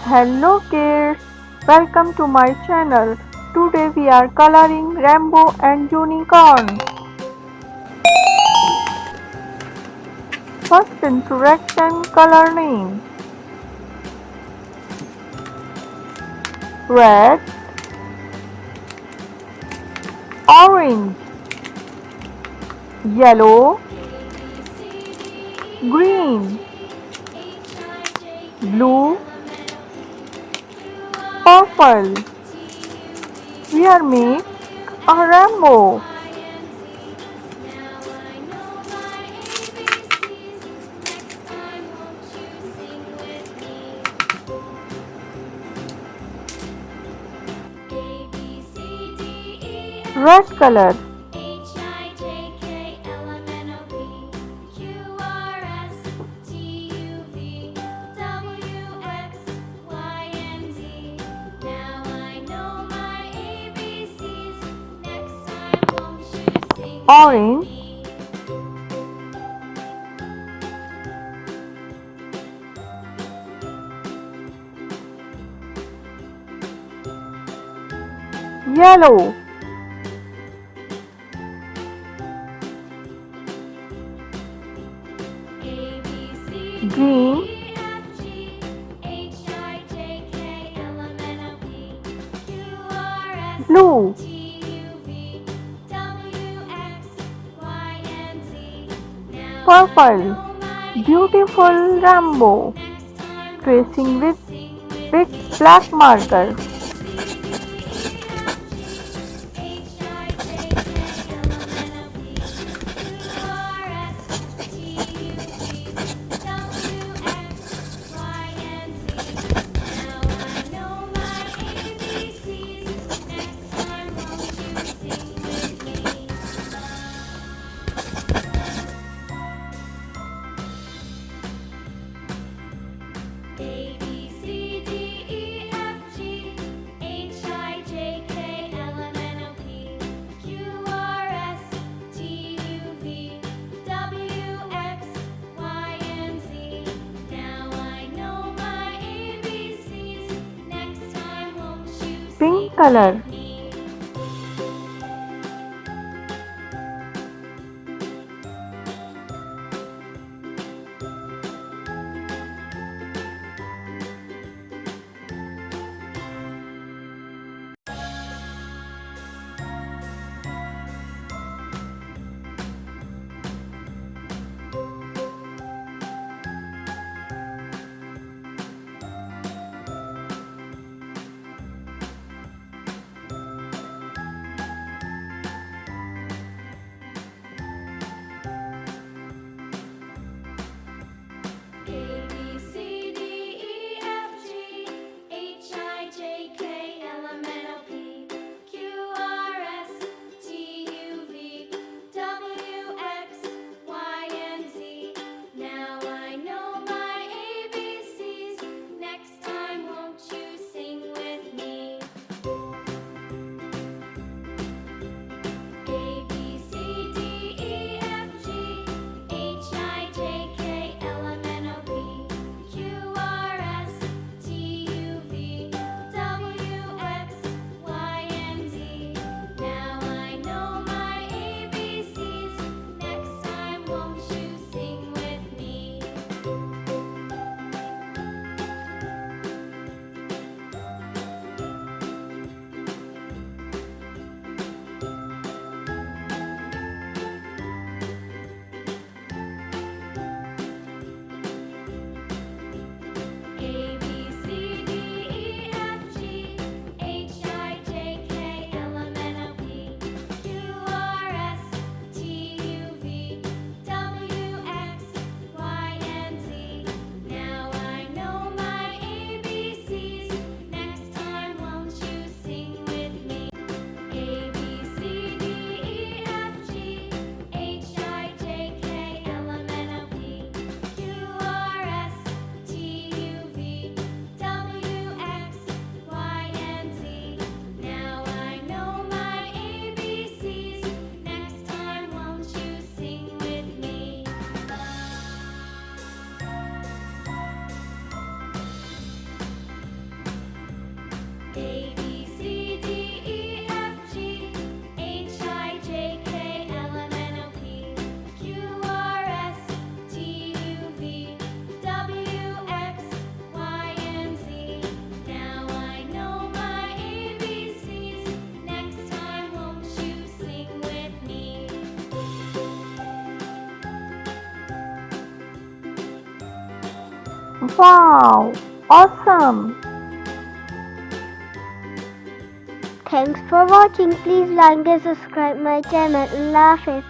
Hello kids, welcome to my channel. Today we are coloring rainbow and unicorn. First introduction, color name. Red, orange, yellow, green, blue, purple. We are make a rainbow. Red color. Orange, yellow, green, blue, purple. Beautiful rainbow. Tracing with big black marker. Pink color. A B C D E F G H I J K L M N O P Q R S T U V W X Y and Z. Now I know my ABCs. Next time, won't you sing with me? Wow! Awesome! Thanks for watching. Please like and subscribe my channel. Allah Hafiz.